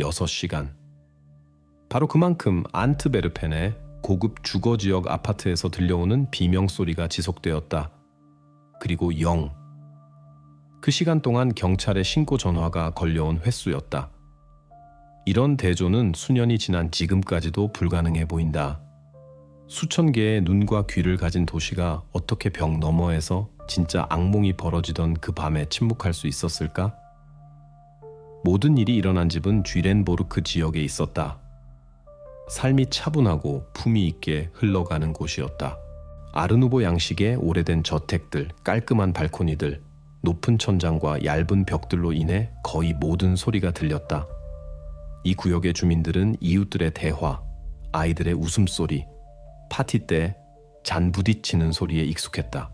6시간. 바로 그만큼 안트베르펜의 고급 주거지역 아파트에서 들려오는 비명소리가 지속되었다. 그리고 0. 그 시간 동안 경찰의 신고 전화가 걸려온 횟수였다. 이런 대조는 수년이 지난 지금까지도 불가능해 보인다. 수천 개의 눈과 귀를 가진 도시가 어떻게 벽 너머에서 진짜 악몽이 벌어지던 그 밤에 침묵할 수 있었을까? 모든 일이 일어난 집은 쥐렌보르크 지역에 있었다. 삶이 차분하고 품위 있게 흘러가는 곳이었다. 아르누보 양식의 오래된 저택들, 깔끔한 발코니들, 높은 천장과 얇은 벽들로 인해 거의 모든 소리가 들렸다. 이 구역의 주민들은 이웃들의 대화, 아이들의 웃음소리, 파티 때 잔 부딪히는 소리에 익숙했다.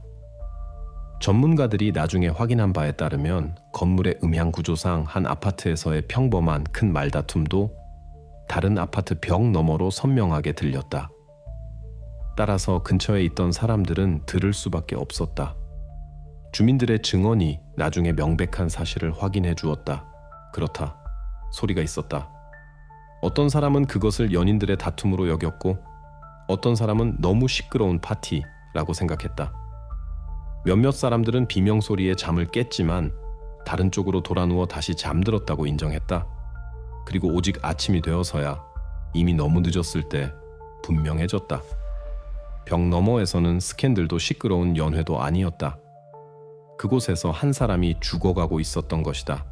전문가들이 나중에 확인한 바에 따르면 건물의 음향 구조상 한 아파트에서의 평범한 큰 말다툼도 다른 아파트 벽 너머로 선명하게 들렸다. 따라서 근처에 있던 사람들은 들을 수밖에 없었다. 주민들의 증언이 나중에 명백한 사실을 확인해 주었다. 그렇다. 소리가 있었다. 어떤 사람은 그것을 연인들의 다툼으로 여겼고 어떤 사람은 너무 시끄러운 파티라고 생각했다. 몇몇 사람들은 비명소리에 잠을 깼지만 다른 쪽으로 돌아누워 다시 잠들었다고 인정했다. 그리고 오직 아침이 되어서야 이미 너무 늦었을 때 분명해졌다. 벽 너머에서는 스캔들도 시끄러운 연회도 아니었다. 그곳에서 한 사람이 죽어가고 있었던 것이다.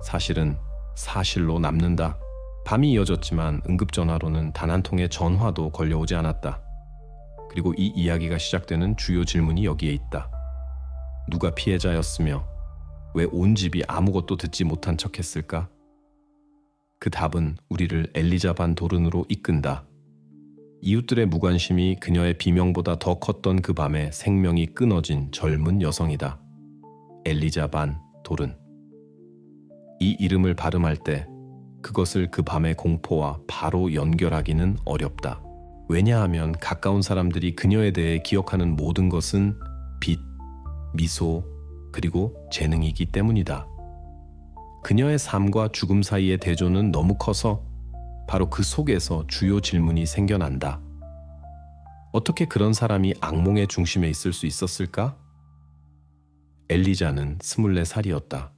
사실은 사실로 남는다. 밤이 이어졌지만 응급전화로는 단 한 통의 전화도 걸려오지 않았다. 그리고 이 이야기가 시작되는 주요 질문이 여기에 있다. 누가 피해자였으며 왜 온 집이 아무것도 듣지 못한 척했을까? 그 답은 우리를 엘리자 반 도른으로 이끈다. 이웃들의 무관심이 그녀의 비명보다 더 컸던 그 밤에 생명이 끊어진 젊은 여성이다. 엘리자 반 도른. 이 이름을 발음할 때 그것을 그 밤의 공포와 바로 연결하기는 어렵다. 왜냐하면 가까운 사람들이 그녀에 대해 기억하는 모든 것은 빛, 미소, 그리고 재능이기 때문이다. 그녀의 삶과 죽음 사이의 대조는 너무 커서 바로 그 속에서 주요 질문이 생겨난다. 어떻게 그런 사람이 악몽의 중심에 있을 수 있었을까? 엘리자는 24살이었다.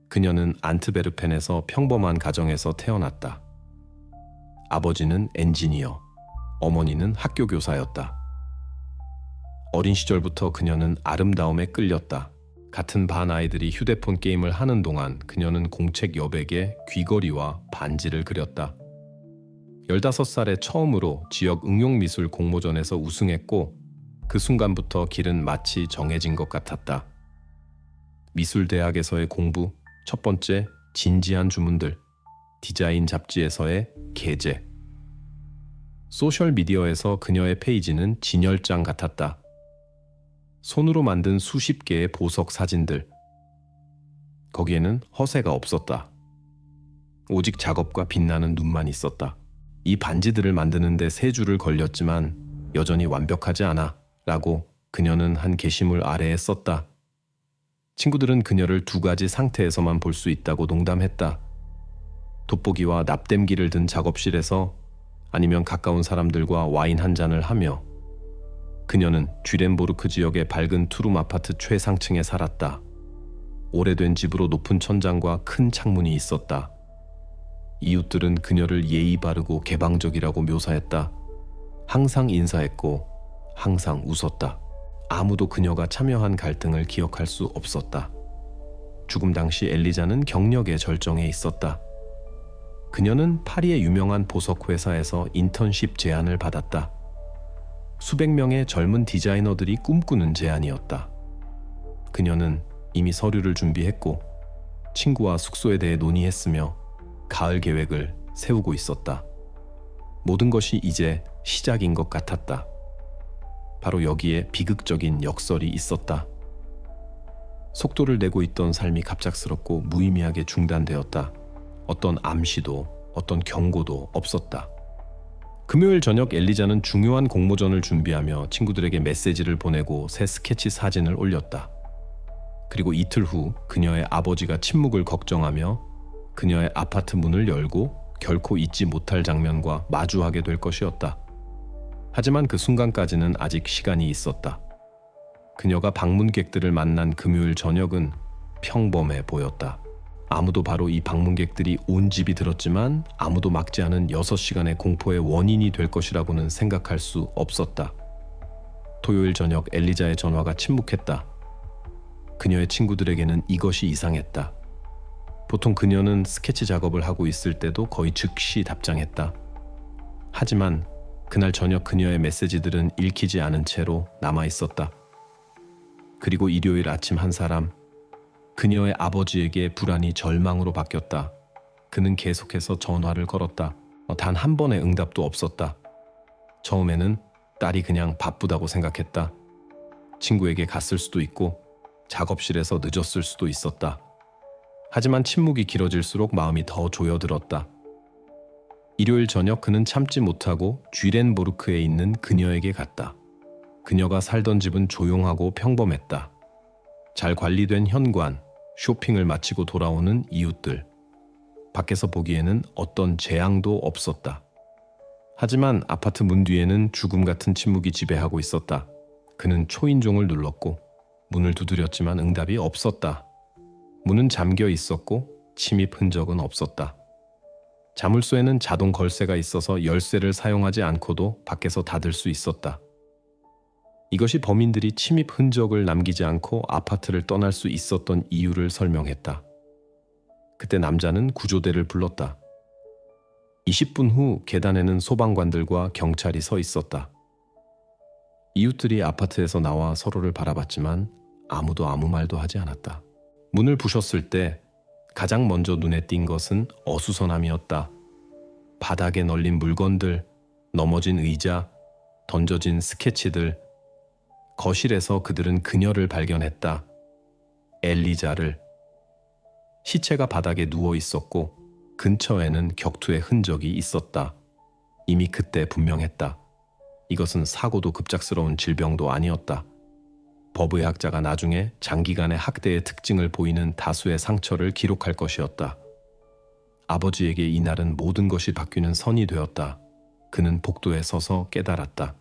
그녀는 안트베르펜에서 평범한 가정에서 태어났다. 아버지는 엔지니어, 어머니는 학교 교사였다. 어린 시절부터 그녀는 아름다움에 끌렸다. 같은 반 아이들이 휴대폰 게임을 하는 동안 그녀는 공책 여백에 귀걸이와 반지를 그렸다. 15살에 처음으로 지역 응용미술 공모전에서 우승했고 그 순간부터 길은 마치 정해진 것 같았다. 미술대학에서의 공부, 첫 번째 진지한 주문들, 디자인 잡지에서의 게재. 소셜미디어에서 그녀의 페이지는 진열장 같았다. 손으로 만든 수십 개의 보석 사진들. 거기에는 허세가 없었다. 오직 작업과 빛나는 눈만 있었다. 이 반지들을 만드는데 3주를 걸렸지만 여전히 완벽하지 않아 라고 그녀는 한 게시물 아래에 썼다. 친구들은 그녀를 2가지 상태에서만 볼 수 있다고 농담했다. 돋보기와 납땜기를 든 작업실에서 아니면 가까운 사람들과 와인 한 잔을 하며 그녀는 쥐렌보르크 지역의 밝은 투룸 아파트 최상층에 살았다. 오래된 집으로 높은 천장과 큰 창문이 있었다. 이웃들은 그녀를 예의 바르고 개방적이라고 묘사했다. 항상 인사했고 항상 웃었다. 아무도 그녀가 참여한 갈등을 기억할 수 없었다. 죽음 당시 엘리자는 경력의 절정에 있었다. 그녀는 파리의 유명한 보석 회사에서 인턴십 제안을 받았다. 수백 명의 젊은 디자이너들이 꿈꾸는 제안이었다. 그녀는 이미 서류를 준비했고 친구와 숙소에 대해 논의했으며 가을 계획을 세우고 있었다. 모든 것이 이제 시작인 것 같았다. 바로 여기에 비극적인 역설이 있었다. 속도를 내고 있던 삶이 갑작스럽고 무의미하게 중단되었다. 어떤 암시도 어떤 경고도 없었다. 금요일 저녁 엘리자는 중요한 공모전을 준비하며 친구들에게 메시지를 보내고 새 스케치 사진을 올렸다. 그리고 이틀 후 그녀의 아버지가 침묵을 걱정하며 그녀의 아파트 문을 열고 결코 잊지 못할 장면과 마주하게 될 것이었다. 하지만 그 순간까지는 아직 시간이 있었다. 그녀가 방문객들을 만난 금요일 저녁은 평범해 보였다. 아무도 바로 이 방문객들이 온 집이 들었지만 아무도 막지 않은 6시간의 공포의 원인이 될 것이라고는 생각할 수 없었다. 토요일 저녁 엘리자의 전화가 침묵했다. 그녀의 친구들에게는 이것이 이상했다. 보통 그녀는 스케치 작업을 하고 있을 때도 거의 즉시 답장했다. 하지만 그날 저녁 그녀의 메시지들은 읽히지 않은 채로 남아있었다. 그리고 일요일 아침 한 사람, 그녀의 아버지에게 불안이 절망으로 바뀌었다. 그는 계속해서 전화를 걸었다. 단 한 번의 응답도 없었다. 처음에는 딸이 그냥 바쁘다고 생각했다. 친구에게 갔을 수도 있고 작업실에서 늦었을 수도 있었다. 하지만 침묵이 길어질수록 마음이 더 조여들었다. 일요일 저녁 그는 참지 못하고 쥐렌보르크에 있는 그녀에게 갔다. 그녀가 살던 집은 조용하고 평범했다. 잘 관리된 현관, 쇼핑을 마치고 돌아오는 이웃들. 밖에서 보기에는 어떤 재앙도 없었다. 하지만 아파트 문 뒤에는 죽음 같은 침묵이 지배하고 있었다. 그는 초인종을 눌렀고 문을 두드렸지만 응답이 없었다. 문은 잠겨 있었고 침입 흔적은 없었다. 자물쇠는 자동 걸쇠가 있어서 열쇠를 사용하지 않고도 밖에서 닫을 수 있었다. 이것이 범인들이 침입 흔적을 남기지 않고 아파트를 떠날 수 있었던 이유를 설명했다. 그때 남자는 구조대를 불렀다. 20분 후 계단에는 소방관들과 경찰이 서 있었다. 이웃들이 아파트에서 나와 서로를 바라봤지만 아무도 아무 말도 하지 않았다. 문을 부셨을 때 가장 먼저 눈에 띈 것은 어수선함이었다. 바닥에 널린 물건들, 넘어진 의자, 던져진 스케치들. 거실에서 그들은 그녀를 발견했다. 엘리자를. 시체가 바닥에 누워 있었고 근처에는 격투의 흔적이 있었다. 이미 그때 분명했다. 이것은 사고도 급작스러운 질병도 아니었다. 법의학자가 나중에 장기간의 학대의 특징을 보이는 다수의 상처를 기록할 것이었다. 아버지에게 이날은 모든 것이 바뀌는 선이 되었다. 그는 복도에 서서 깨달았다.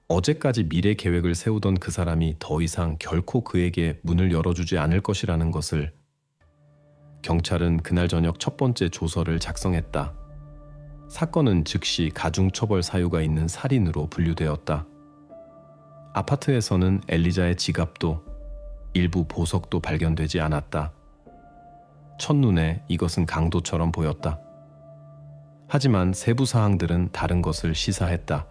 어제까지 미래 계획을 세우던 그 사람이 더 이상 결코 그에게 문을 열어주지 않을 것이라는 것을. 경찰은 그날 저녁 첫 번째 조서를 작성했다. 사건은 즉시 가중처벌 사유가 있는 살인으로 분류되었다. 아파트에서는 엘리자의 지갑도 일부 보석도 발견되지 않았다. 첫눈에 이것은 강도처럼 보였다. 하지만 세부 사항들은 다른 것을 시사했다.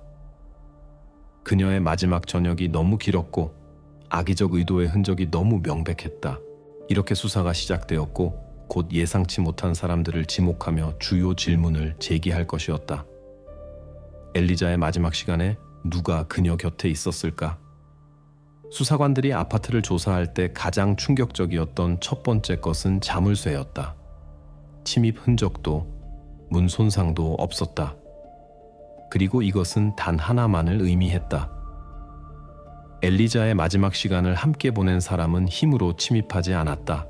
그녀의 마지막 저녁이 너무 길었고 악의적 의도의 흔적이 너무 명백했다. 이렇게 수사가 시작되었고 곧 예상치 못한 사람들을 지목하며 주요 질문을 제기할 것이었다. 엘리자의 마지막 시간에 누가 그녀 곁에 있었을까? 수사관들이 아파트를 조사할 때 가장 충격적이었던 첫 번째 것은 자물쇠였다. 침입 흔적도 문 손상도 없었다. 그리고 이것은 단 하나만을 의미했다. 엘리자의 마지막 시간을 함께 보낸 사람은 힘으로 침입하지 않았다.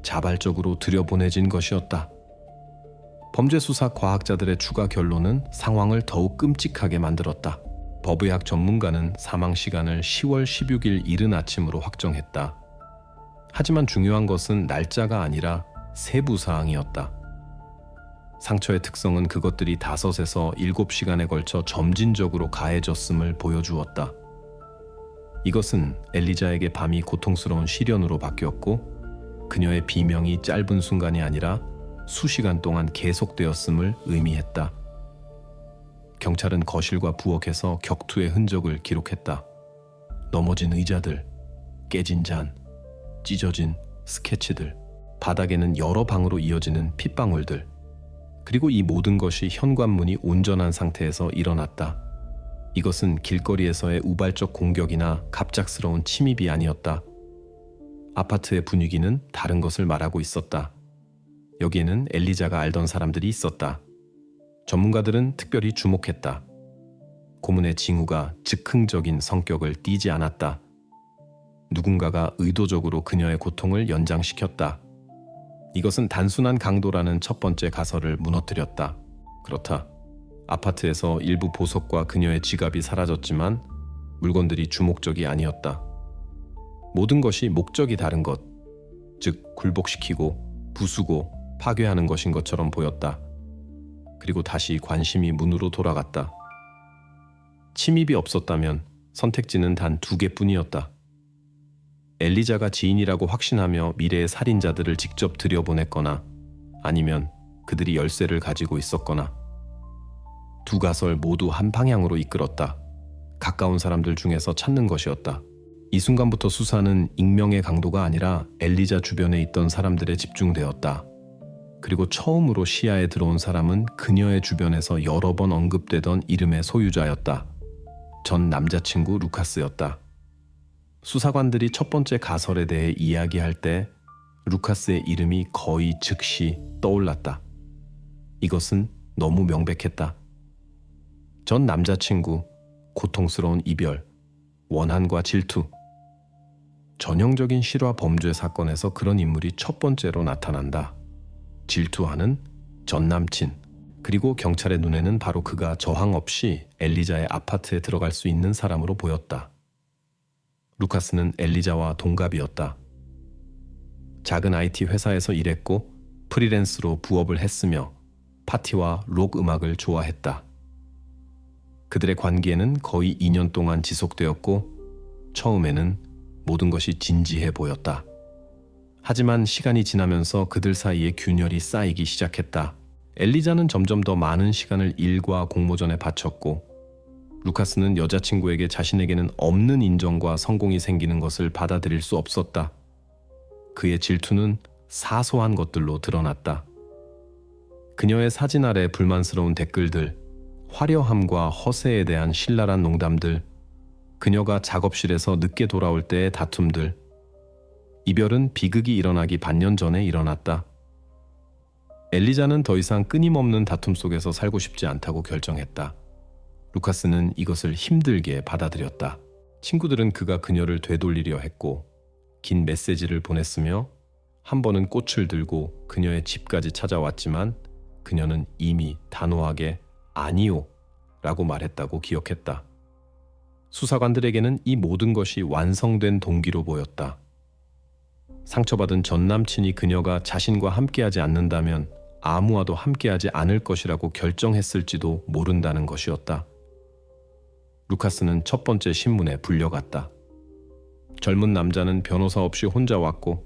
자발적으로 들여보내진 것이었다. 범죄수사 과학자들의 추가 결론은 상황을 더욱 끔찍하게 만들었다. 법의학 전문가는 사망 시간을 10월 16일 이른 아침으로 확정했다. 하지만 중요한 것은 날짜가 아니라 세부 사항이었다. 상처의 특성은 그것들이 5에서 7시간에 걸쳐 점진적으로 가해졌음을 보여주었다. 이것은 엘리자에게 밤이 고통스러운 시련으로 바뀌었고 그녀의 비명이 짧은 순간이 아니라 수시간 동안 계속되었음을 의미했다. 경찰은 거실과 부엌에서 격투의 흔적을 기록했다. 넘어진 의자들, 깨진 잔, 찢어진 스케치들, 바닥에는 여러 방으로 이어지는 핏방울들, 그리고 이 모든 것이 현관문이 온전한 상태에서 일어났다. 이것은 길거리에서의 우발적 공격이나 갑작스러운 침입이 아니었다. 아파트의 분위기는 다른 것을 말하고 있었다. 여기에는 엘리자가 알던 사람들이 있었다. 전문가들은 특별히 주목했다. 고문의 징후가 즉흥적인 성격을 띠지 않았다. 누군가가 의도적으로 그녀의 고통을 연장시켰다. 이것은 단순한 강도라는 첫 번째 가설을 무너뜨렸다. 그렇다. 아파트에서 일부 보석과 그녀의 지갑이 사라졌지만 물건들이 주목적이 아니었다. 모든 것이 목적이 다른 것, 즉 굴복시키고 부수고 파괴하는 것인 것처럼 보였다. 그리고 다시 관심이 문으로 돌아갔다. 침입이 없었다면 선택지는 단 2개뿐이었다. 엘리자가 지인이라고 확신하며 미래의 살인자들을 직접 들여보냈거나 아니면 그들이 열쇠를 가지고 있었거나. 두 가설 모두 한 방향으로 이끌었다. 가까운 사람들 중에서 찾는 것이었다. 이 순간부터 수사는 익명의 강도가 아니라 엘리자 주변에 있던 사람들에 집중되었다. 그리고 처음으로 시야에 들어온 사람은 그녀의 주변에서 여러 번 언급되던 이름의 소유자였다. 전 남자친구 루카스였다. 수사관들이 첫 번째 가설에 대해 이야기할 때 루카스의 이름이 거의 즉시 떠올랐다. 이것은 너무 명백했다. 전 남자친구, 고통스러운 이별, 원한과 질투. 전형적인 실화 범죄 사건에서 그런 인물이 첫 번째로 나타난다. 질투하는 전 남친. 그리고 경찰의 눈에는 바로 그가 저항 없이 엘리자의 아파트에 들어갈 수 있는 사람으로 보였다. 루카스는 엘리자와 동갑이었다. 작은 IT 회사에서 일했고 프리랜서로 부업을 했으며 파티와 록 음악을 좋아했다. 그들의 관계는 거의 2년 동안 지속되었고 처음에는 모든 것이 진지해 보였다. 하지만 시간이 지나면서 그들 사이에 균열이 쌓이기 시작했다. 엘리자는 점점 더 많은 시간을 일과 공모전에 바쳤고 루카스는 여자친구에게 자신에게는 없는 인정과 성공이 생기는 것을 받아들일 수 없었다. 그의 질투는 사소한 것들로 드러났다. 그녀의 사진 아래 불만스러운 댓글들, 화려함과 허세에 대한 신랄한 농담들, 그녀가 작업실에서 늦게 돌아올 때의 다툼들. 이별은 비극이 일어나기 반년 전에 일어났다. 엘리자는 더 이상 끊임없는 다툼 속에서 살고 싶지 않다고 결정했다. 루카스는 이것을 힘들게 받아들였다. 친구들은 그가 그녀를 되돌리려 했고 긴 메시지를 보냈으며 한 번은 꽃을 들고 그녀의 집까지 찾아왔지만 그녀는 이미 단호하게 아니요 라고 말했다고 기억했다. 수사관들에게는 이 모든 것이 완성된 동기로 보였다. 상처받은 전 남친이 그녀가 자신과 함께하지 않는다면 아무와도 함께하지 않을 것이라고 결정했을지도 모른다는 것이었다. 루카스는 첫 번째 신문에 불려갔다. 젊은 남자는 변호사 없이 혼자 왔고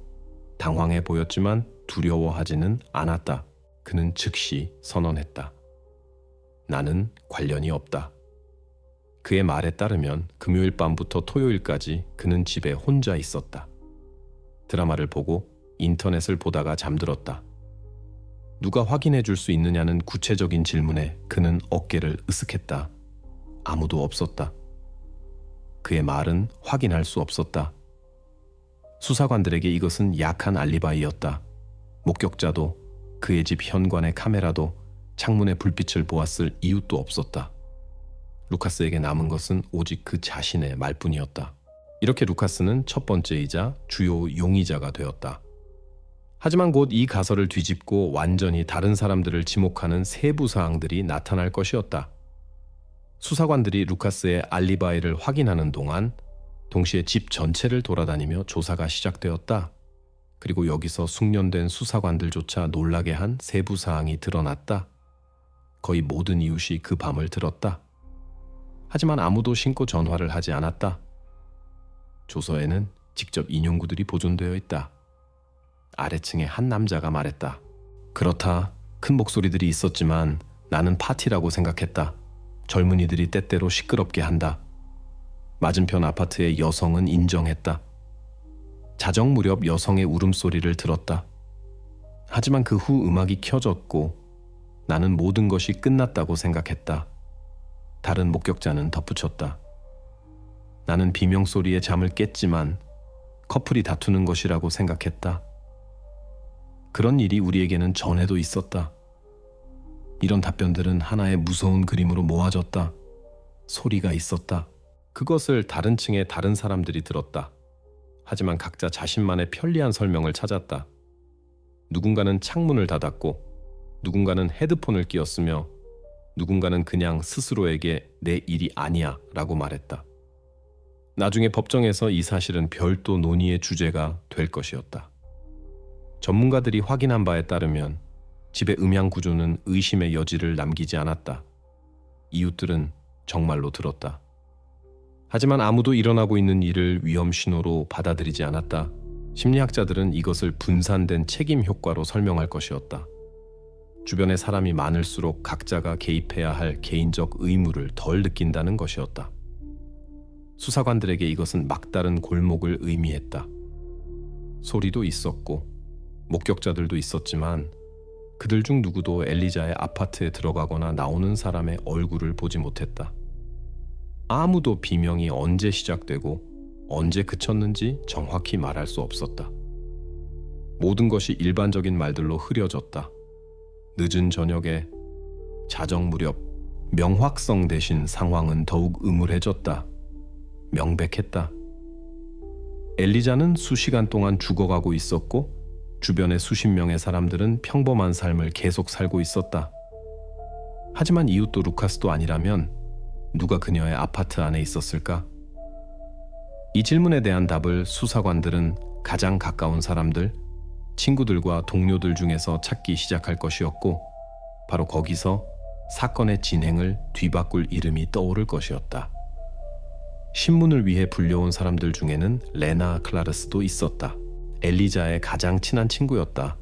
당황해 보였지만 두려워하지는 않았다. 그는 즉시 선언했다. 나는 관련이 없다. 그의 말에 따르면 금요일 밤부터 토요일까지 그는 집에 혼자 있었다. 드라마를 보고 인터넷을 보다가 잠들었다. 누가 확인해 줄 수 있느냐는 구체적인 질문에 그는 어깨를 으쓱했다. 아무도 없었다. 그의 말은 확인할 수 없었다. 수사관들에게 이것은 약한 알리바이였다. 목격자도 그의 집 현관의 카메라도 창문의 불빛을 보았을 이유도 없었다. 루카스에게 남은 것은 오직 그 자신의 말뿐이었다. 이렇게 루카스는 첫 번째이자 주요 용의자가 되었다. 하지만 곧 이 가설을 뒤집고 완전히 다른 사람들을 지목하는 세부 사항들이 나타날 것이었다. 수사관들이 루카스의 알리바이를 확인하는 동안 동시에 집 전체를 돌아다니며 조사가 시작되었다. 그리고 여기서 숙련된 수사관들조차 놀라게 한 세부 사항이 드러났다. 거의 모든 이웃이 그 밤을 들었다. 하지만 아무도 신고 전화를 하지 않았다. 조서에는 직접 인용구들이 보존되어 있다. 아래층의 한 남자가 말했다. 그렇다. 큰 목소리들이 있었지만 나는 파티라고 생각했다. 젊은이들이 때때로 시끄럽게 한다. 맞은편 아파트의 여성은 인정했다. 자정 무렵 여성의 울음소리를 들었다. 하지만 그 후 음악이 켜졌고 나는 모든 것이 끝났다고 생각했다. 다른 목격자는 덧붙였다. 나는 비명소리에 잠을 깼지만 커플이 다투는 것이라고 생각했다. 그런 일이 우리에게는 전에도 있었다. 이런 답변들은 하나의 무서운 그림으로 모아졌다. 소리가 있었다. 그것을 다른 층의 다른 사람들이 들었다. 하지만 각자 자신만의 편리한 설명을 찾았다. 누군가는 창문을 닫았고 누군가는 헤드폰을 끼웠으며 누군가는 그냥 스스로에게 내 일이 아니야 라고 말했다. 나중에 법정에서 이 사실은 별도 논의의 주제가 될 것이었다. 전문가들이 확인한 바에 따르면 집의 음향 구조는 의심의 여지를 남기지 않았다. 이웃들은 정말로 들었다. 하지만 아무도 일어나고 있는 일을 위험 신호로 받아들이지 않았다. 심리학자들은 이것을 분산된 책임 효과로 설명할 것이었다. 주변에 사람이 많을수록 각자가 개입해야 할 개인적 의무를 덜 느낀다는 것이었다. 수사관들에게 이것은 막다른 골목을 의미했다. 소리도 있었고 목격자들도 있었지만 그들 중 누구도 엘리자의 아파트에 들어가거나 나오는 사람의 얼굴을 보지 못했다. 아무도 비명이 언제 시작되고 언제 그쳤는지 정확히 말할 수 없었다. 모든 것이 일반적인 말들로 흐려졌다. 늦은 저녁에 자정 무렵 명확성 대신 상황은 더욱 음울해졌다. 명백했다. 엘리자는 수시간 동안 죽어가고 있었고 주변의 수십 명의 사람들은 평범한 삶을 계속 살고 있었다. 하지만 이웃도 루카스도 아니라면 누가 그녀의 아파트 안에 있었을까? 이 질문에 대한 답을 수사관들은 가장 가까운 사람들, 친구들과 동료들 중에서 찾기 시작할 것이었고 바로 거기서 사건의 진행을 뒤바꿀 이름이 떠오를 것이었다. 신문을 위해 불려온 사람들 중에는 레나 클라르스도 있었다. 엘리자의 가장 친한 친구였다.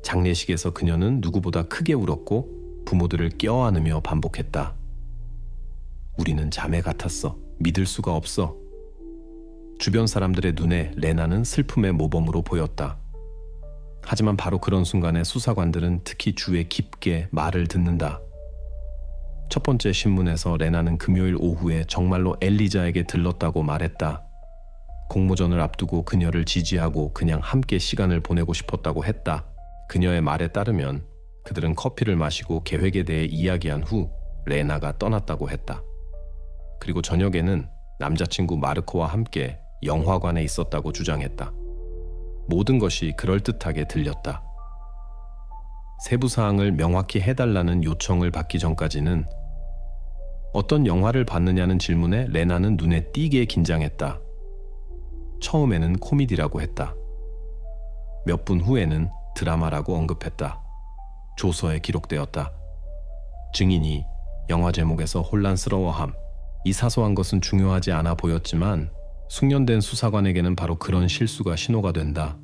장례식에서 그녀는 누구보다 크게 울었고 부모들을 껴안으며 반복했다. 우리는 자매 같았어. 믿을 수가 없어. 주변 사람들의 눈에 레나는 슬픔의 모범으로 보였다. 하지만 바로 그런 순간에 수사관들은 특히 주에 깊게 말을 듣는다. 첫 번째 신문에서 레나는 금요일 오후에 정말로 엘리자에게 들렀다고 말했다. 공모전을 앞두고 그녀를 지지하고 그냥 함께 시간을 보내고 싶었다고 했다. 그녀의 말에 따르면 그들은 커피를 마시고 계획에 대해 이야기한 후 레나가 떠났다고 했다. 그리고 저녁에는 남자친구 마르코와 함께 영화관에 있었다고 주장했다. 모든 것이 그럴듯하게 들렸다. 세부 사항을 명확히 해달라는 요청을 받기 전까지는 어떤 영화를 봤느냐는 질문에 레나는 눈에 띄게 긴장했다. 처음에는 코미디라고 했다. 몇 분 후에는 드라마라고 언급했다. 조서에 기록되었다. 증인이 영화 제목에서 혼란스러워함. 이 사소한 것은 중요하지 않아 보였지만 숙련된 수사관에게는 바로 그런 실수가 신호가 된다.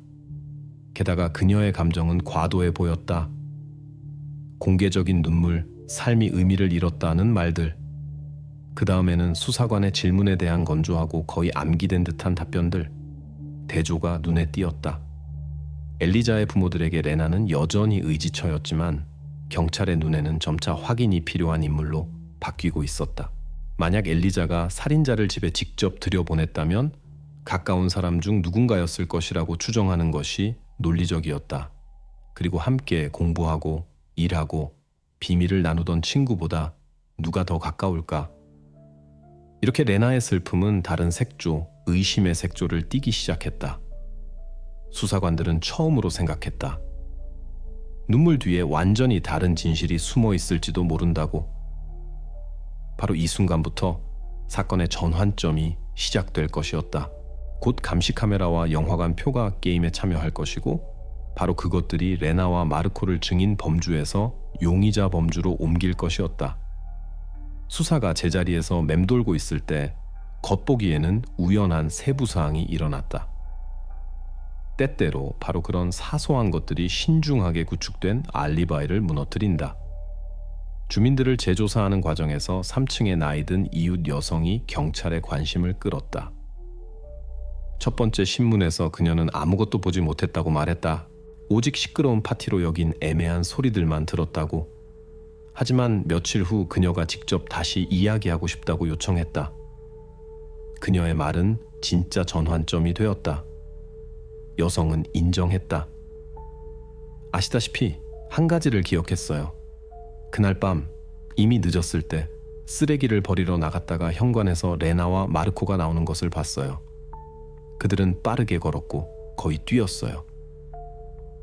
게다가 그녀의 감정은 과도해 보였다. 공개적인 눈물, 삶이 의미를 잃었다는 말들. 그 다음에는 수사관의 질문에 대한 건조하고 거의 암기된 듯한 답변들. 대조가 눈에 띄었다. 엘리자의 부모들에게 레나는 여전히 의지처였지만 경찰의 눈에는 점차 확인이 필요한 인물로 바뀌고 있었다. 만약 엘리자가 살인자를 집에 직접 들여보냈다면 가까운 사람 중 누군가였을 것이라고 추정하는 것이 논리적이었다. 그리고 함께 공부하고 일하고 비밀을 나누던 친구보다 누가 더 가까울까? 이렇게 레나의 슬픔은 다른 색조, 의심의 색조를 띠기 시작했다. 수사관들은 처음으로 생각했다. 눈물 뒤에 완전히 다른 진실이 숨어 있을지도 모른다고. 바로 이 순간부터 사건의 전환점이 시작될 것이었다. 곧 감시 카메라와 영화관 표가 게임에 참여할 것이고 바로 그것들이 레나와 마르코를 증인 범주에서 용의자 범주로 옮길 것이었다. 수사가 제자리에서 맴돌고 있을 때 겉보기에는 우연한 세부사항이 일어났다. 때때로 바로 그런 사소한 것들이 신중하게 구축된 알리바이를 무너뜨린다. 주민들을 재조사하는 과정에서 3층에 나이든 이웃 여성이 경찰의 관심을 끌었다. 첫 번째 신문에서 그녀는 아무것도 보지 못했다고 말했다. 오직 시끄러운 파티로 여긴 애매한 소리들만 들었다고. 하지만 며칠 후 그녀가 직접 다시 이야기하고 싶다고 요청했다. 그녀의 말은 진짜 전환점이 되었다. 여성은 인정했다. 아시다시피 한 가지를 기억했어요. 그날 밤 이미 늦었을 때 쓰레기를 버리러 나갔다가 현관에서 레나와 마르코가 나오는 것을 봤어요. 그들은 빠르게 걸었고 거의 뛰었어요.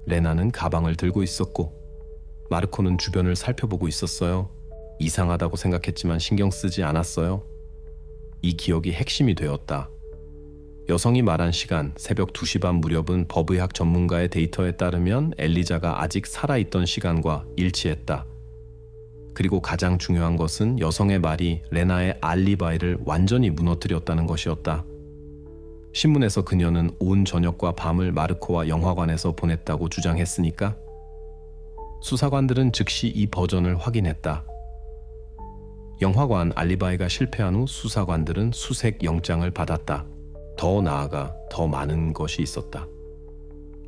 레나는 가방을 들고 있었고 마르코는 주변을 살펴보고 있었어요. 이상하다고 생각했지만 신경 쓰지 않았어요. 이 기억이 핵심이 되었다. 여성이 말한 시간 새벽 2시 반 무렵은 법의학 전문가의 데이터에 따르면 엘리자가 아직 살아있던 시간과 일치했다. 그리고 가장 중요한 것은 여성의 말이 레나의 알리바이를 완전히 무너뜨렸다는 것이었다. 신문에서 그녀는 온 저녁과 밤을 마르코와 영화관에서 보냈다고 주장했으니까 수사관들은 즉시 이 버전을 확인했다. 영화관 알리바이가 실패한 후 수사관들은 수색 영장을 받았다. 더 나아가 더 많은 것이 있었다.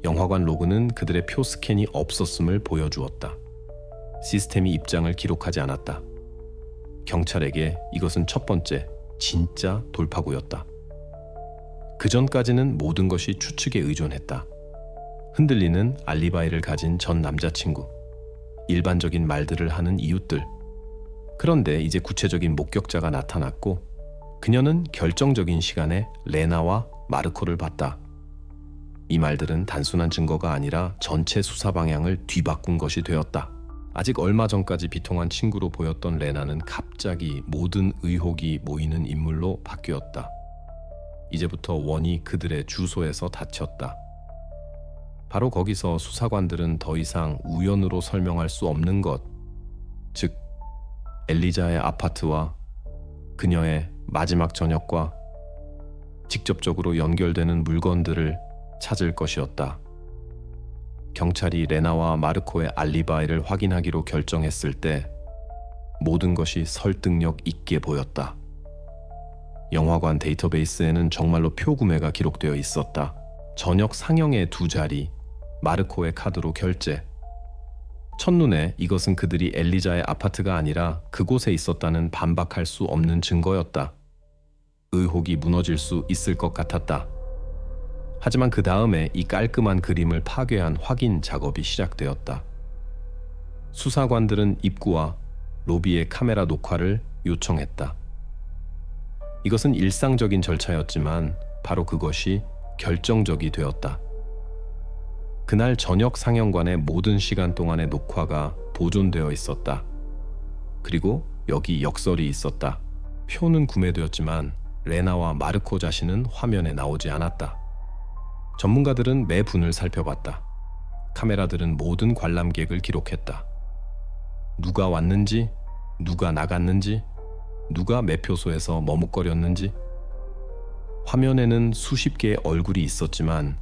영화관 로그는 그들의 표 스캔이 없었음을 보여주었다. 시스템이 입장을 기록하지 않았다. 경찰에게 이것은 첫 번째, 진짜 돌파구였다. 그 전까지는 모든 것이 추측에 의존했다. 흔들리는 알리바이를 가진 전 남자친구, 일반적인 말들을 하는 이웃들. 그런데 이제 구체적인 목격자가 나타났고 그녀는 결정적인 시간에 레나와 마르코를 봤다. 이 말들은 단순한 증거가 아니라 전체 수사 방향을 뒤바꾼 것이 되었다. 아직 얼마 전까지 비통한 친구로 보였던 레나는 갑자기 모든 의혹이 모이는 인물로 바뀌었다. 이제부터 원이 그들의 주소에서 닫혔다. 바로 거기서 수사관들은 더 이상 우연으로 설명할 수 없는 것, 즉 엘리자의 아파트와 그녀의 마지막 저녁과 직접적으로 연결되는 물건들을 찾을 것이었다. 경찰이 레나와 마르코의 알리바이를 확인하기로 결정했을 때 모든 것이 설득력 있게 보였다. 영화관 데이터베이스에는 정말로 표 구매가 기록되어 있었다. 저녁 상영의 2자리, 마르코의 카드로 결제. 첫눈에 이것은 그들이 엘리자의 아파트가 아니라 그곳에 있었다는 반박할 수 없는 증거였다. 의혹이 무너질 수 있을 것 같았다. 하지만 그 다음에 이 깔끔한 그림을 파괴한 확인 작업이 시작되었다. 수사관들은 입구와 로비의 카메라 녹화를 요청했다. 이것은 일상적인 절차였지만 바로 그것이 결정적이 되었다. 그날 저녁 상영관의 모든 시간 동안의 녹화가 보존되어 있었다. 그리고 여기 역설이 있었다. 표는 구매되었지만 레나와 마르코 자신은 화면에 나오지 않았다. 전문가들은 매 분을 살펴봤다. 카메라들은 모든 관람객을 기록했다. 누가 왔는지, 누가 나갔는지, 누가 매표소에서 머뭇거렸는지. 화면에는 수십 개의 얼굴이 있었지만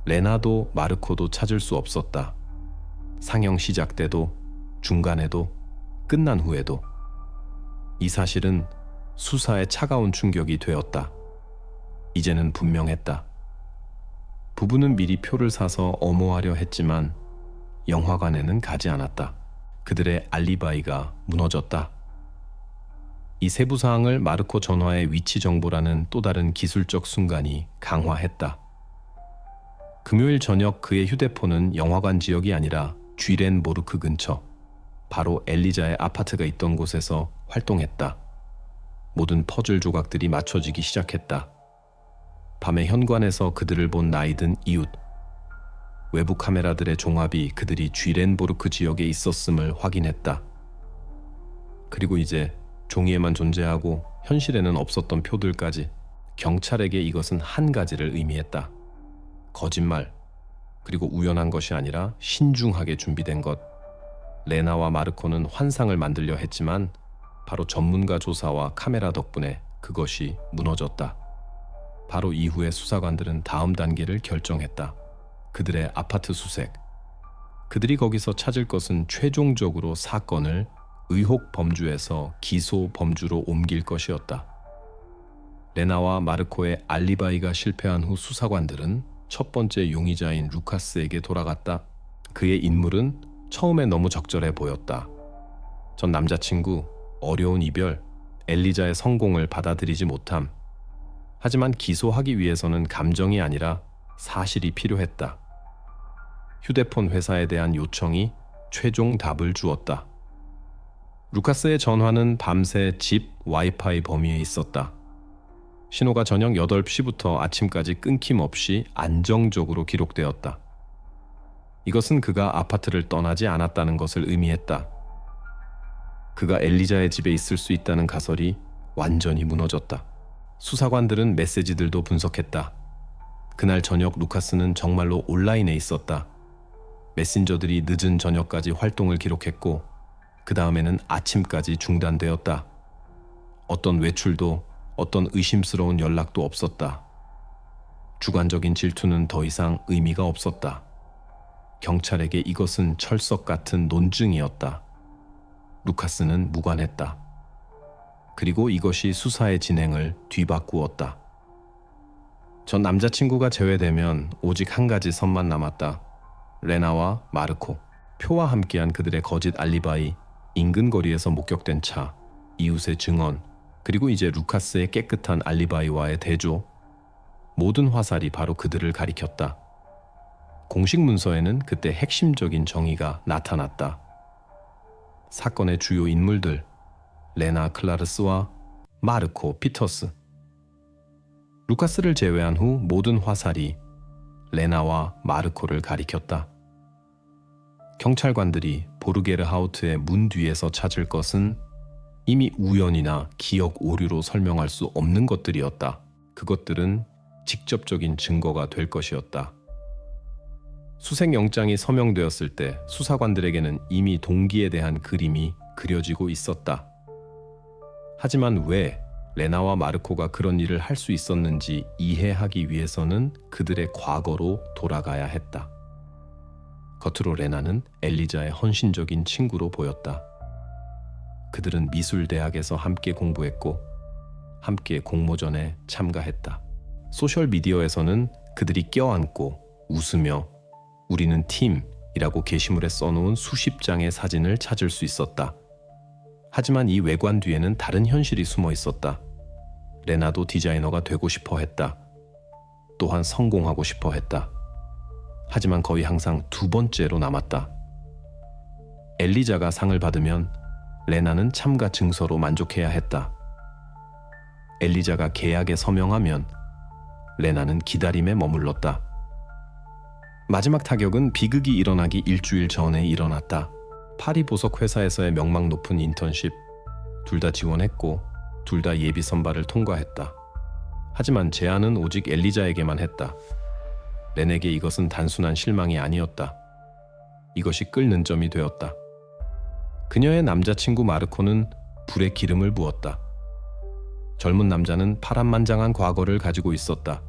레나도 마르코도 찾을 수 없었다. 상영 시작 때도, 중간에도, 끝난 후에도. 이 사실은 수사에 차가운 충격이 되었다. 이제는 분명했다. 부부는 미리 표를 사서 엄호하려 했지만 영화관에는 가지 않았다. 그들의 알리바이가 무너졌다. 이 세부 사항을 마르코 전화의 위치 정보라는 또 다른 기술적 순간이 강화했다. 금요일 저녁 그의 휴대폰은 영화관 지역이 아니라 쥐렌보르크 근처, 바로 엘리자의 아파트가 있던 곳에서 활동했다. 모든 퍼즐 조각들이 맞춰지기 시작했다. 밤에 현관에서 그들을 본 나이든 이웃, 외부 카메라들의 종합이 그들이 쥐렌보르크 지역에 있었음을 확인했다. 그리고 이제 종이에만 존재하고 현실에는 없었던 표들까지. 경찰에게 이것은 한 가지를 의미했다. 거짓말, 그리고 우연한 것이 아니라 신중하게 준비된 것. 레나와 마르코는 환상을 만들려 했지만 바로 전문가 조사와 카메라 덕분에 그것이 무너졌다. 바로 이후에 수사관들은 다음 단계를 결정했다. 그들의 아파트 수색. 그들이 거기서 찾을 것은 최종적으로 사건을 의혹 범주에서 기소 범주로 옮길 것이었다. 레나와 마르코의 알리바이가 실패한 후 수사관들은 첫 번째 용의자인 루카스에게 돌아갔다. 그의 인물은 처음에 너무 적절해 보였다. 전 남자친구, 어려운 이별, 엘리자의 성공을 받아들이지 못함. 하지만 기소하기 위해서는 감정이 아니라 사실이 필요했다. 휴대폰 회사에 대한 요청이 최종 답을 주었다. 루카스의 전화는 밤새 집 와이파이 범위에 있었다. 신호가 저녁 8시부터 아침까지 끊김없이 안정적으로 기록되었다. 이것은 그가 아파트를 떠나지 않았다는 것을 의미했다. 그가 엘리자의 집에 있을 수 있다는 가설이 완전히 무너졌다. 수사관들은 메시지들도 분석했다. 그날 저녁 루카스는 정말로 온라인에 있었다. 메신저들이 늦은 저녁까지 활동을 기록했고 그 다음에는 아침까지 중단되었다. 어떤 외출도 어떤 의심스러운 연락도 없었다. 주관적인 질투는 더 이상 의미가 없었다. 경찰에게 이것은 철석 같은 논증이었다. 루카스는 무관했다. 그리고 이것이 수사의 진행을 뒤바꾸었다. 전 남자친구가 제외되면 오직 한 가지 선만 남았다. 레나와 마르코. 표와 함께한 그들의 거짓 알리바이, 인근 거리에서 목격된 차, 이웃의 증언, 그리고 이제 루카스의 깨끗한 알리바이와의 대조. 모든 화살이 바로 그들을 가리켰다. 공식 문서에는 그때 핵심적인 정의가 나타났다. 사건의 주요 인물들, 레나 클라르스와 마르코 피터스. 루카스를 제외한 후 모든 화살이 레나와 마르코를 가리켰다. 경찰관들이 보르게르하우트의 문 뒤에서 찾을 것은 이미 우연이나 기억 오류로 설명할 수 없는 것들이었다. 그것들은 직접적인 증거가 될 것이었다. 수색영장이 서명되었을 때 수사관들에게는 이미 동기에 대한 그림이 그려지고 있었다. 하지만 왜 레나와 마르코가 그런 일을 할 수 있었는지 이해하기 위해서는 그들의 과거로 돌아가야 했다. 겉으로 레나는 엘리자의 헌신적인 친구로 보였다. 그들은 미술대학에서 함께 공부했고 함께 공모전에 참가했다. 소셜미디어에서는 그들이 껴안고 웃으며 우리는 팀이라고 게시물에 써놓은 수십 장의 사진을 찾을 수 있었다. 하지만 이 외관 뒤에는 다른 현실이 숨어 있었다. 레나도 디자이너가 되고 싶어 했다. 또한 성공하고 싶어 했다. 하지만 거의 항상 두 번째로 남았다. 엘리자가 상을 받으면 레나는 참가 증서로 만족해야 했다. 엘리자가 계약에 서명하면 레나는 기다림에 머물렀다. 마지막 타격은 비극이 일어나기 일주일 전에 일어났다. 파리 보석 회사에서의 명망 높은 인턴십. 둘 다 지원했고 둘 다 예비 선발을 통과했다. 하지만 제안은 오직 엘리자에게만 했다. 렌에게 이것은 단순한 실망이 아니었다. 이것이 끓는 점이 되었다. 그녀의 남자친구 마르코는 불에 기름을 부었다. 젊은 남자는 파란만장한 과거를 가지고 있었다.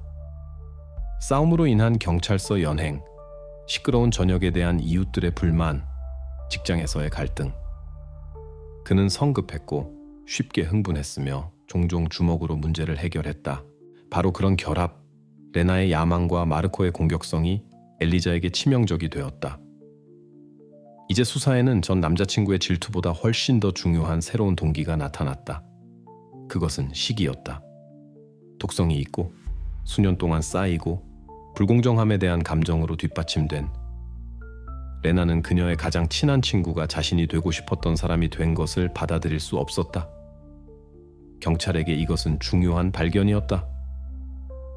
싸움으로 인한 경찰서 연행, 시끄러운 저녁에 대한 이웃들의 불만, 직장에서의 갈등. 그는 성급했고 쉽게 흥분했으며 종종 주먹으로 문제를 해결했다. 바로 그런 결합, 레나의 야망과 마르코의 공격성이 엘리자에게 치명적이 되었다. 이제 수사에는 전 남자친구의 질투보다 훨씬 더 중요한 새로운 동기가 나타났다. 그것은 시기였다. 독성이 있고 수년 동안 쌓이고 불공정함에 대한 감정으로 뒷받침된 레나는 그녀의 가장 친한 친구가 자신이 되고 싶었던 사람이 된 것을 받아들일 수 없었다. 경찰에게 이것은 중요한 발견이었다.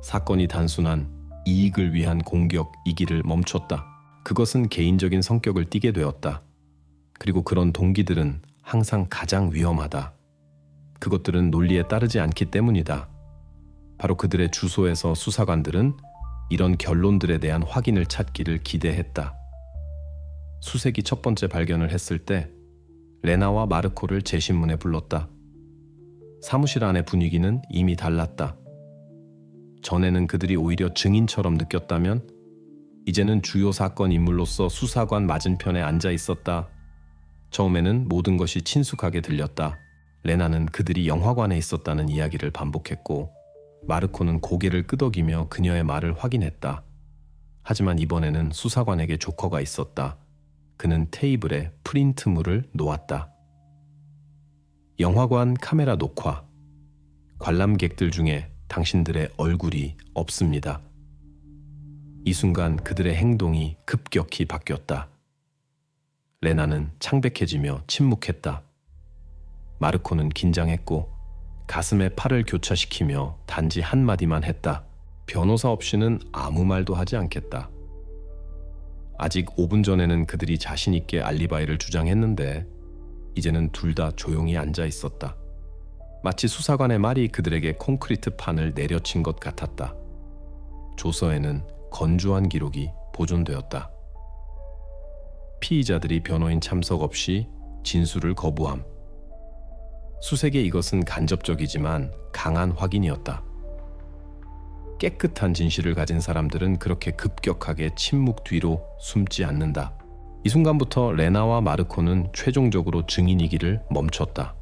사건이 단순한 이익을 위한 공격이기를 멈췄다. 그것은 개인적인 성격을 띠게 되었다. 그리고 그런 동기들은 항상 가장 위험하다. 그것들은 논리에 따르지 않기 때문이다. 바로 그들의 주소에서 수사관들은 이런 결론들에 대한 확인을 찾기를 기대했다. 수색이 첫 번째 발견을 했을 때 레나와 마르코를 재신문에 불렀다. 사무실 안의 분위기는 이미 달랐다. 전에는 그들이 오히려 증인처럼 느꼈다면 이제는 주요 사건 인물로서 수사관 맞은편에 앉아 있었다. 처음에는 모든 것이 친숙하게 들렸다. 레나는 그들이 영화관에 있었다는 이야기를 반복했고 마르코는 고개를 끄덕이며 그녀의 말을 확인했다. 하지만 이번에는 수사관에게 조커가 있었다. 그는 테이블에 프린트물을 놓았다. 영화관 카메라 녹화. 관람객들 중에 당신들의 얼굴이 없습니다. 이 순간 그들의 행동이 급격히 바뀌었다. 레나는 창백해지며 침묵했다. 마르코는 긴장했고 가슴에 팔을 교차시키며 단지 한마디만 했다. 변호사 없이는 아무 말도 하지 않겠다. 아직 5분 전에는 그들이 자신 있게 알리바이를 주장했는데 이제는 둘 다 조용히 앉아 있었다. 마치 수사관의 말이 그들에게 콘크리트 판을 내려친 것 같았다. 조서에는 건조한 기록이 보존되었다. 피의자들이 변호인 참석 없이 진술을 거부함. 수색에 이것은 간접적이지만 강한 확인이었다. 깨끗한 진실을 가진 사람들은 그렇게 급격하게 침묵 뒤로 숨지 않는다. 이 순간부터 레나와 마르코는 최종적으로 증인이기를 멈췄다.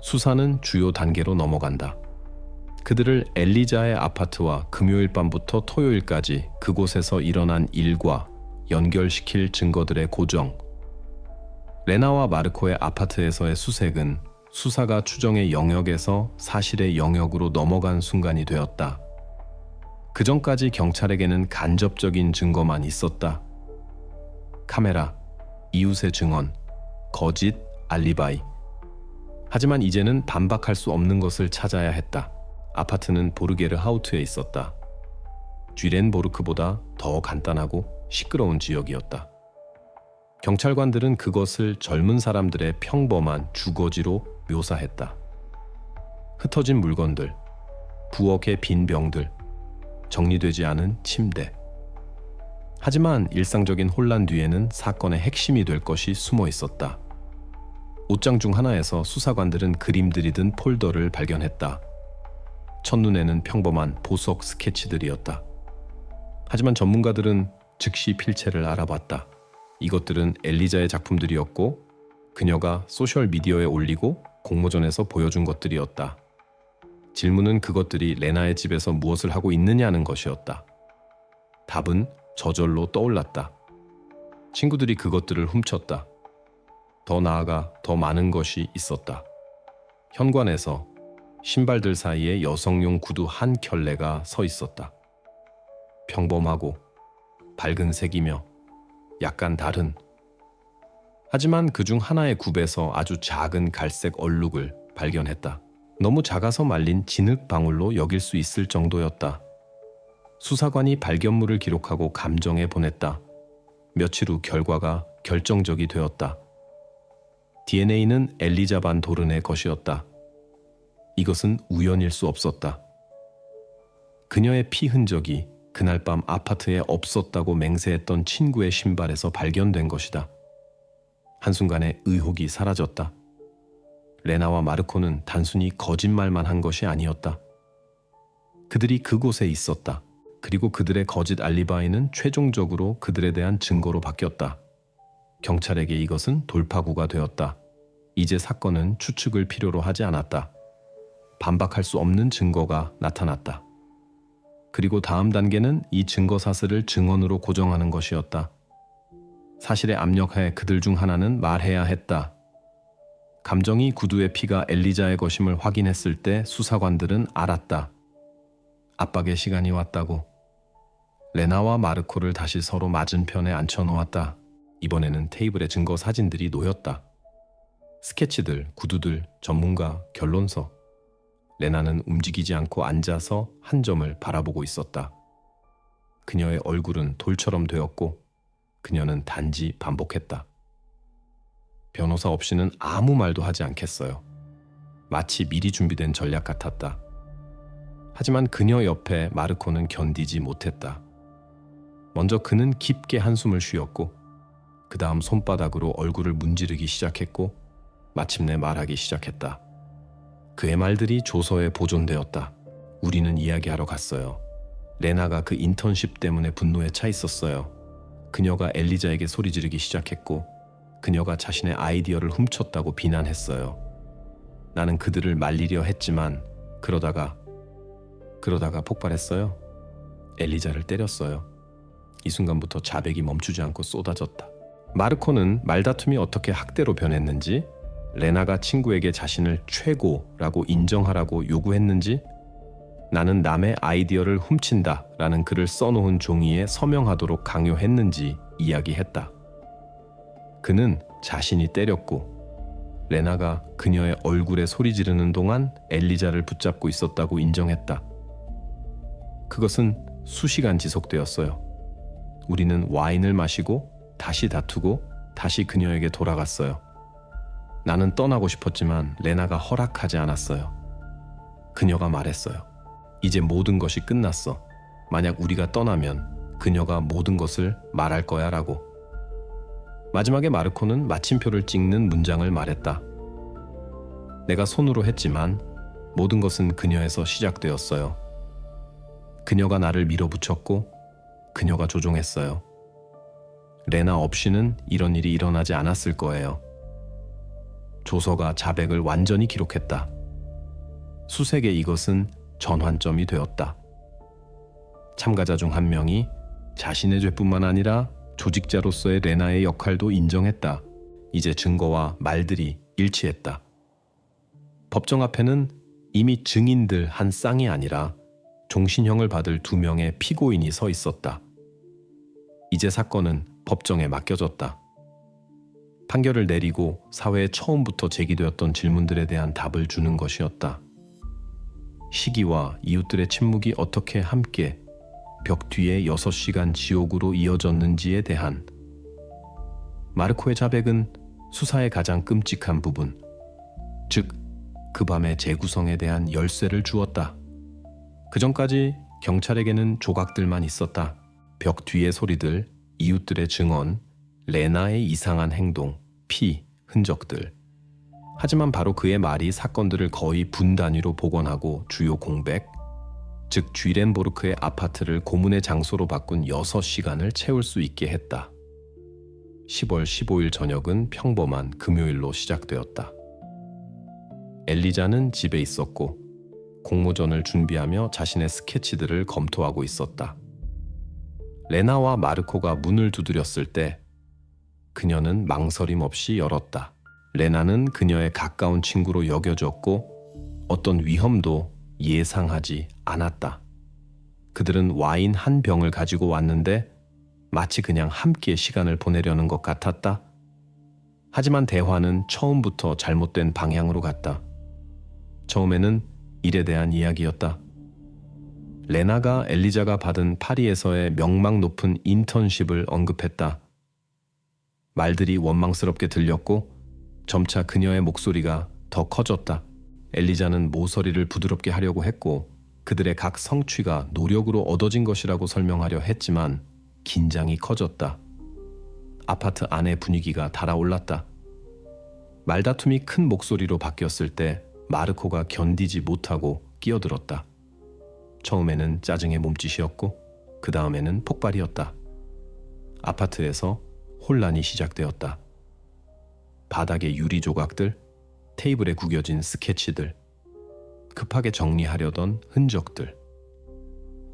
수사는 주요 단계로 넘어간다. 그들을 엘리자의 아파트와 금요일 밤부터 토요일까지 그곳에서 일어난 일과 연결시킬 증거들의 고정. 레나와 마르코의 아파트에서의 수색은 수사가 추정의 영역에서 사실의 영역으로 넘어간 순간이 되었다. 그 전까지 경찰에게는 간접적인 증거만 있었다. 카메라, 이웃의 증언, 거짓, 알리바이. 하지만 이제는 반박할 수 없는 것을 찾아야 했다. 아파트는 보르게르 하우트에 있었다. 쥐렌보르크보다 더 간단하고 시끄러운 지역이었다. 경찰관들은 그것을 젊은 사람들의 평범한 주거지로 묘사했다. 흩어진 물건들, 부엌의 빈 병들, 정리되지 않은 침대. 하지만 일상적인 혼란 뒤에는 사건의 핵심이 될 것이 숨어 있었다. 옷장 중 하나에서 수사관들은 그림들이 든 폴더를 발견했다. 첫눈에는 평범한 보석 스케치들이었다. 하지만 전문가들은 즉시 필체를 알아봤다. 이것들은 엘리자의 작품들이었고 그녀가 소셜미디어에 올리고 공모전에서 보여준 것들이었다. 질문은 그것들이 레나의 집에서 무엇을 하고 있느냐는 것이었다. 답은 저절로 떠올랐다. 친구들이 그것들을 훔쳤다. 더 나아가 더 많은 것이 있었다. 현관에서 신발들 사이에 여성용 구두 한 켤레가 서 있었다. 평범하고 밝은 색이며 약간 다른. 하지만 그중 하나의 굽에서 아주 작은 갈색 얼룩을 발견했다. 너무 작아서 말린 진흙 방울로 여길 수 있을 정도였다. 수사관이 발견물을 기록하고 감정에 보냈다. 며칠 후 결과가 결정적이 되었다. DNA는 엘리자 반 도른의 것이었다. 이것은 우연일 수 없었다. 그녀의 피 흔적이 그날 밤 아파트에 없었다고 맹세했던 친구의 신발에서 발견된 것이다. 한순간에 의혹이 사라졌다. 레나와 마르코는 단순히 거짓말만 한 것이 아니었다. 그들이 그곳에 있었다. 그리고 그들의 거짓 알리바이는 최종적으로 그들에 대한 증거로 바뀌었다. 경찰에게 이것은 돌파구가 되었다. 이제 사건은 추측을 필요로 하지 않았다. 반박할 수 없는 증거가 나타났다. 그리고 다음 단계는 이 증거 사슬을 증언으로 고정하는 것이었다. 사실의 압력하에 그들 중 하나는 말해야 했다. 감정이 구두의 피가 엘리자의 것임을 확인했을 때 수사관들은 알았다. 압박의 시간이 왔다고. 레나와 마르코를 다시 서로 맞은편에 앉혀놓았다. 이번에는 테이블에 증거 사진들이 놓였다. 스케치들, 구두들, 전문가, 결론서. 레나는 움직이지 않고 앉아서 한 점을 바라보고 있었다. 그녀의 얼굴은 돌처럼 되었고 그녀는 단지 반복했다. 변호사 없이는 아무 말도 하지 않겠어요. 마치 미리 준비된 전략 같았다. 하지만 그녀 옆에 마르코는 견디지 못했다. 먼저 그는 깊게 한숨을 쉬었고 그 다음 손바닥으로 얼굴을 문지르기 시작했고 마침내 말하기 시작했다. 그의 말들이 조서에 보존되었다. 우리는 이야기하러 갔어요. 레나가 그 인턴십 때문에 분노에 차 있었어요. 그녀가 엘리자에게 소리 지르기 시작했고 그녀가 자신의 아이디어를 훔쳤다고 비난했어요. 나는 그들을 말리려 했지만 그러다가 폭발했어요. 엘리자를 때렸어요. 이 순간부터 자백이 멈추지 않고 쏟아졌다. 마르코는 말다툼이 어떻게 학대로 변했는지, 레나가 친구에게 자신을 최고라고 인정하라고 요구했는지, 나는 남의 아이디어를 훔친다 라는 글을 써놓은 종이에 서명하도록 강요했는지 이야기했다. 그는 자신이 때렸고 레나가 그녀의 얼굴에 소리 지르는 동안 엘리자를 붙잡고 있었다고 인정했다. 그것은 수시간 지속되었어요. 우리는 와인을 마시고 다시 다투고 다시 그녀에게 돌아갔어요. 나는 떠나고 싶었지만 레나가 허락하지 않았어요. 그녀가 말했어요. 이제 모든 것이 끝났어. 만약 우리가 떠나면 그녀가 모든 것을 말할 거야 라고. 마지막에 마르코는 마침표를 찍는 문장을 말했다. 내가 손으로 했지만 모든 것은 그녀에서 시작되었어요. 그녀가 나를 밀어붙였고 그녀가 조종했어요. 레나 없이는 이런 일이 일어나지 않았을 거예요. 조서가 자백을 완전히 기록했다. 수색에 이것은 전환점이 되었다. 참가자 중 한 명이 자신의 죄뿐만 아니라 조직자로서의 레나의 역할도 인정했다. 이제 증거와 말들이 일치했다. 법정 앞에는 이미 증인들 한 쌍이 아니라 종신형을 받을 2명의 피고인이 서 있었다. 이제 사건은 법정에 맡겨졌다. 판결을 내리고 사회에 처음부터 제기되었던 질문들에 대한 답을 주는 것이었다. 시기와 이웃들의 침묵이 어떻게 함께 벽 뒤에 6시간 지옥으로 이어졌는지에 대한. 마르코의 자백은 수사의 가장 끔찍한 부분, 즉 그 밤의 재구성에 대한 열쇠를 주었다. 그전까지 경찰에게는 조각들만 있었다. 벽 뒤의 소리들, 이웃들의 증언, 레나의 이상한 행동, 피, 흔적들. 하지만 바로 그의 말이 사건들을 거의 분 단위로 복원하고 주요 공백, 즉 쥐렌보르크의 아파트를 고문의 장소로 바꾼 6시간을 채울 수 있게 했다. 10월 15일 저녁은 평범한 금요일로 시작되었다. 엘리자는 집에 있었고 공모전을 준비하며 자신의 스케치들을 검토하고 있었다. 레나와 마르코가 문을 두드렸을 때 그녀는 망설임 없이 열었다. 레나는 그녀의 가까운 친구로 여겨졌고 어떤 위험도 예상하지 않았다. 그들은 와인 한 병을 가지고 왔는데 마치 그냥 함께 시간을 보내려는 것 같았다. 하지만 대화는 처음부터 잘못된 방향으로 갔다. 처음에는 일에 대한 이야기였다. 레나가 엘리자가 받은 파리에서의 명망 높은 인턴십을 언급했다. 말들이 원망스럽게 들렸고 점차 그녀의 목소리가 더 커졌다. 엘리자는 모서리를 부드럽게 하려고 했고 그들의 각 성취가 노력으로 얻어진 것이라고 설명하려 했지만 긴장이 커졌다. 아파트 안의 분위기가 달아올랐다. 말다툼이 큰 목소리로 바뀌었을 때 마르코가 견디지 못하고 끼어들었다. 처음에는 짜증의 몸짓이었고 그 다음에는 폭발이었다. 아파트에서 혼란이 시작되었다. 바닥의 유리 조각들, 테이블에 구겨진 스케치들, 급하게 정리하려던 흔적들.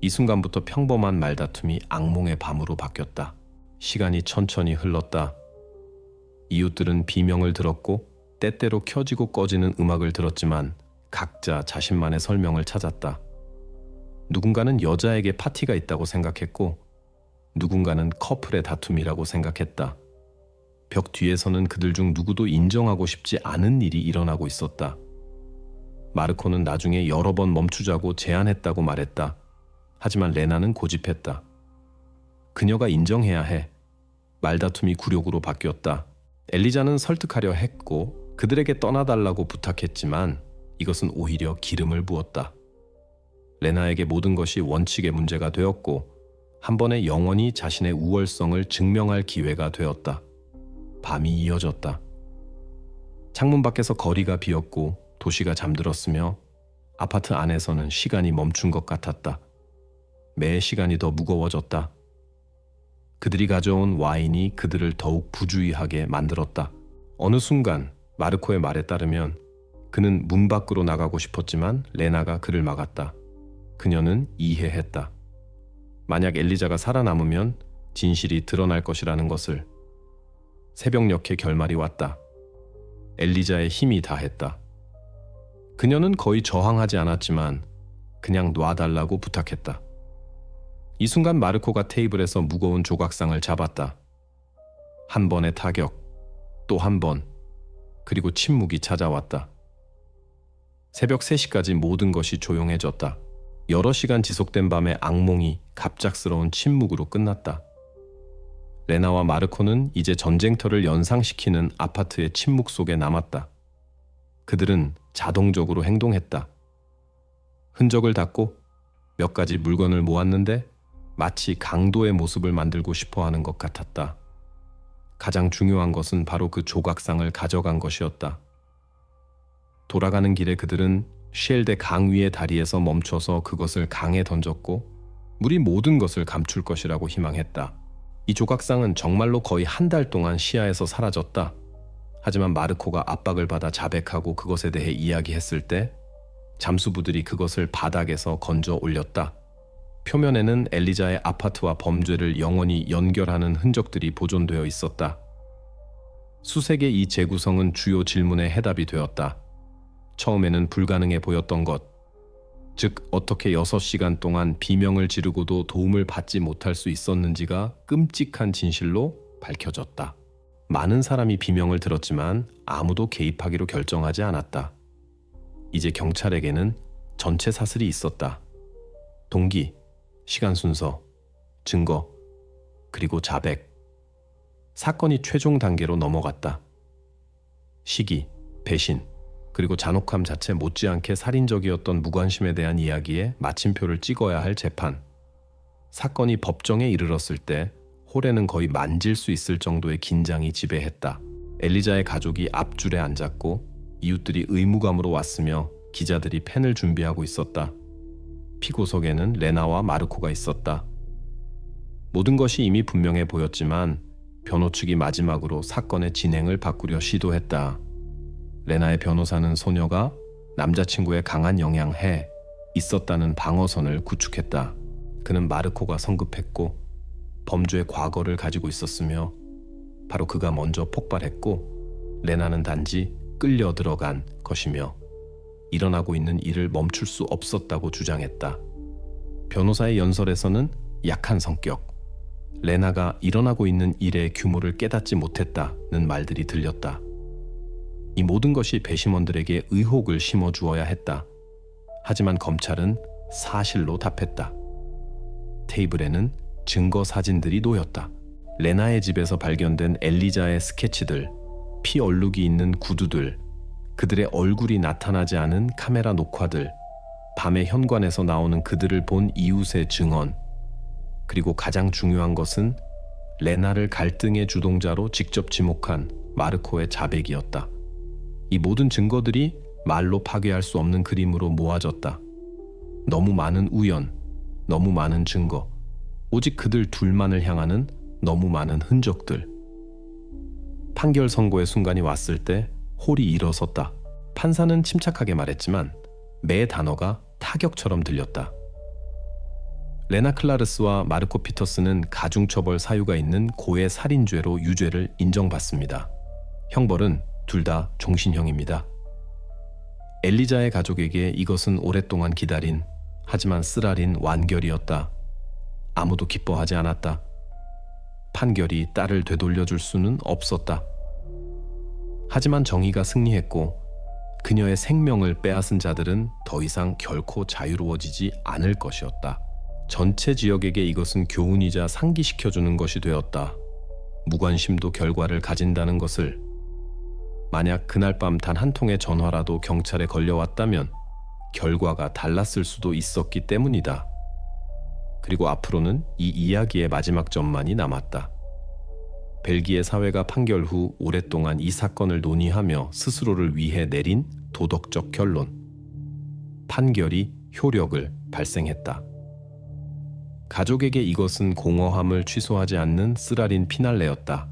이 순간부터 평범한 말다툼이 악몽의 밤으로 바뀌었다. 시간이 천천히 흘렀다. 이웃들은 비명을 들었고 때때로 켜지고 꺼지는 음악을 들었지만 각자 자신만의 설명을 찾았다. 누군가는 여자에게 파티가 있다고 생각했고 누군가는 커플의 다툼이라고 생각했다. 벽 뒤에서는 그들 중 누구도 인정하고 싶지 않은 일이 일어나고 있었다. 마르코는 나중에 여러 번 멈추자고 제안했다고 말했다. 하지만 레나는 고집했다. 그녀가 인정해야 해. 말다툼이 굴욕으로 바뀌었다. 엘리자는 설득하려 했고 그들에게 떠나달라고 부탁했지만 이것은 오히려 기름을 부었다. 레나에게 모든 것이 원칙의 문제가 되었고 한 번에 영원히 자신의 우월성을 증명할 기회가 되었다. 밤이 이어졌다. 창문 밖에서 거리가 비었고 도시가 잠들었으며 아파트 안에서는 시간이 멈춘 것 같았다. 매 시간이 더 무거워졌다. 그들이 가져온 와인이 그들을 더욱 부주의하게 만들었다. 어느 순간 마르코의 말에 따르면 그는 문 밖으로 나가고 싶었지만 레나가 그를 막았다. 그녀는 이해했다. 만약 엘리자가 살아남으면 진실이 드러날 것이라는 것을. 새벽녘에 결말이 왔다. 엘리자의 힘이 다했다. 그녀는 거의 저항하지 않았지만 그냥 놔달라고 부탁했다. 이 순간 마르코가 테이블에서 무거운 조각상을 잡았다. 한 번의 타격, 또 한 번, 그리고 침묵이 찾아왔다. 새벽 3시까지 모든 것이 조용해졌다. 여러 시간 지속된 밤의 악몽이 갑작스러운 침묵으로 끝났다. 레나와 마르코는 이제 전쟁터를 연상시키는 아파트의 침묵 속에 남았다. 그들은 자동적으로 행동했다. 흔적을 닦고 몇 가지 물건을 모았는데 마치 강도의 모습을 만들고 싶어 하는 것 같았다. 가장 중요한 것은 바로 그 조각상을 가져간 것이었다. 돌아가는 길에 그들은 쉘대 강 위의 다리에서 멈춰서 그것을 강에 던졌고 물이 모든 것을 감출 것이라고 희망했다. 이 조각상은 정말로 거의 한 달 동안 시야에서 사라졌다. 하지만 마르코가 압박을 받아 자백하고 그것에 대해 이야기했을 때 잠수부들이 그것을 바닥에서 건져 올렸다. 표면에는 엘리자의 아파트와 범죄를 영원히 연결하는 흔적들이 보존되어 있었다. 수색의 이 재구성은 주요 질문의 해답이 되었다. 처음에는 불가능해 보였던 것, 즉 어떻게 6시간 동안 비명을 지르고도 도움을 받지 못할 수 있었는지가 끔찍한 진실로 밝혀졌다. 많은 사람이 비명을 들었지만 아무도 개입하기로 결정하지 않았다. 이제 경찰에게는 전체 사슬이 있었다. 동기, 시간 순서, 증거, 그리고 자백. 사건이 최종 단계로 넘어갔다. 시기, 배신, 그리고 잔혹함 자체 못지않게 살인적이었던 무관심에 대한 이야기에 마침표를 찍어야 할 재판. 사건이 법정에 이르렀을 때 홀에는 거의 만질 수 있을 정도의 긴장이 지배했다. 엘리자의 가족이 앞줄에 앉았고 이웃들이 의무감으로 왔으며 기자들이 펜을 준비하고 있었다. 피고석에는 레나와 마르코가 있었다. 모든 것이 이미 분명해 보였지만 변호 측이 마지막으로 사건의 진행을 바꾸려 시도했다. 레나의 변호사는 소녀가 남자친구의 강한 영향에 있었다는 방어선을 구축했다. 그는 마르코가 성급했고 범죄의 과거를 가지고 있었으며 바로 그가 먼저 폭발했고 레나는 단지 끌려 들어간 것이며 일어나고 있는 일을 멈출 수 없었다고 주장했다. 변호사의 연설에서는 약한 성격, 레나가 일어나고 있는 일의 규모를 깨닫지 못했다는 말들이 들렸다. 이 모든 것이 배심원들에게 의혹을 심어주어야 했다. 하지만 검찰은 사실로 답했다. 테이블에는 증거 사진들이 놓였다. 레나의 집에서 발견된 엘리자의 스케치들, 피 얼룩이 있는 구두들, 그들의 얼굴이 나타나지 않은 카메라 녹화들, 밤의 현관에서 나오는 그들을 본 이웃의 증언, 그리고 가장 중요한 것은 레나를 갈등의 주동자로 직접 지목한 마르코의 자백이었다. 이 모든 증거들이 말로 파괴할 수 없는 그림으로 모아졌다. 너무 많은 우연, 너무 많은 증거, 오직 그들 둘만을 향하는 너무 많은 흔적들. 판결 선고의 순간이 왔을 때 홀이 일어섰다. 판사는 침착하게 말했지만 매 단어가 타격처럼 들렸다. 레나 클라르스와 마르코 피터스는 가중처벌 사유가 있는 고해 살인죄로 유죄를 인정받습니다. 형벌은 둘 다 종신형입니다. 엘리자의 가족에게 이것은 오랫동안 기다린, 하지만 쓰라린 완결이었다. 아무도 기뻐하지 않았다. 판결이 딸을 되돌려줄 수는 없었다. 하지만 정의가 승리했고 그녀의 생명을 빼앗은 자들은 더 이상 결코 자유로워지지 않을 것이었다. 전체 지역에게 이것은 교훈이자 상기시켜주는 것이 되었다. 무관심도 결과를 가진다는 것을. 만약 그날 밤 단 한 통의 전화라도 경찰에 걸려왔다면 결과가 달랐을 수도 있었기 때문이다. 그리고 앞으로는 이 이야기의 마지막 점만이 남았다. 벨기에 사회가 판결 후 오랫동안 이 사건을 논의하며 스스로를 위해 내린 도덕적 결론. 판결이 효력을 발생했다. 가족에게 이것은 공허함을 취소하지 않는 쓰라린 피날레였다.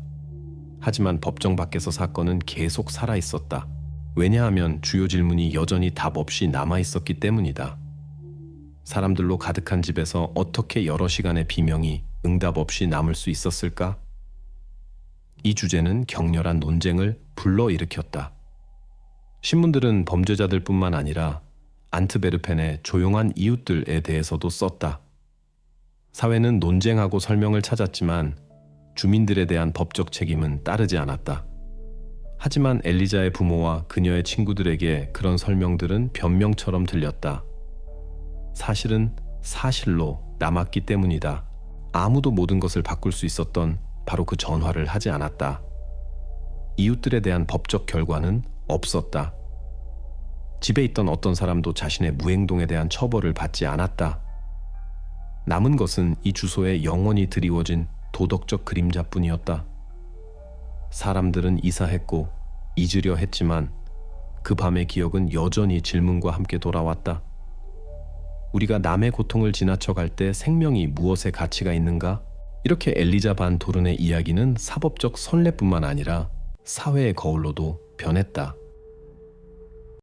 하지만 법정 밖에서 사건은 계속 살아있었다. 왜냐하면 주요 질문이 여전히 답 없이 남아있었기 때문이다. 사람들로 가득한 집에서 어떻게 여러 시간의 비명이 응답 없이 남을 수 있었을까? 이 주제는 격렬한 논쟁을 불러일으켰다. 신문들은 범죄자들뿐만 아니라 안트베르펜의 조용한 이웃들에 대해서도 썼다. 사회는 논쟁하고 설명을 찾았지만 주민들에 대한 법적 책임은 따르지 않았다. 하지만 엘리자의 부모와 그녀의 친구들에게 그런 설명들은 변명처럼 들렸다. 사실은 사실로 남았기 때문이다. 아무도 모든 것을 바꿀 수 있었던 바로 그 전화를 하지 않았다. 이웃들에 대한 법적 결과는 없었다. 집에 있던 어떤 사람도 자신의 무행동에 대한 처벌을 받지 않았다. 남은 것은 이 주소에 영원히 드리워진 도덕적 그림자뿐이었다. 사람들은 이사했고 잊으려 했지만 그 밤의 기억은 여전히 질문과 함께 돌아왔다. 우리가 남의 고통을 지나쳐 갈 때 생명이 무엇에 가치가 있는가? 이렇게 엘리자 반 도른의 이야기는 사법적 선례뿐만 아니라 사회의 거울로도 변했다.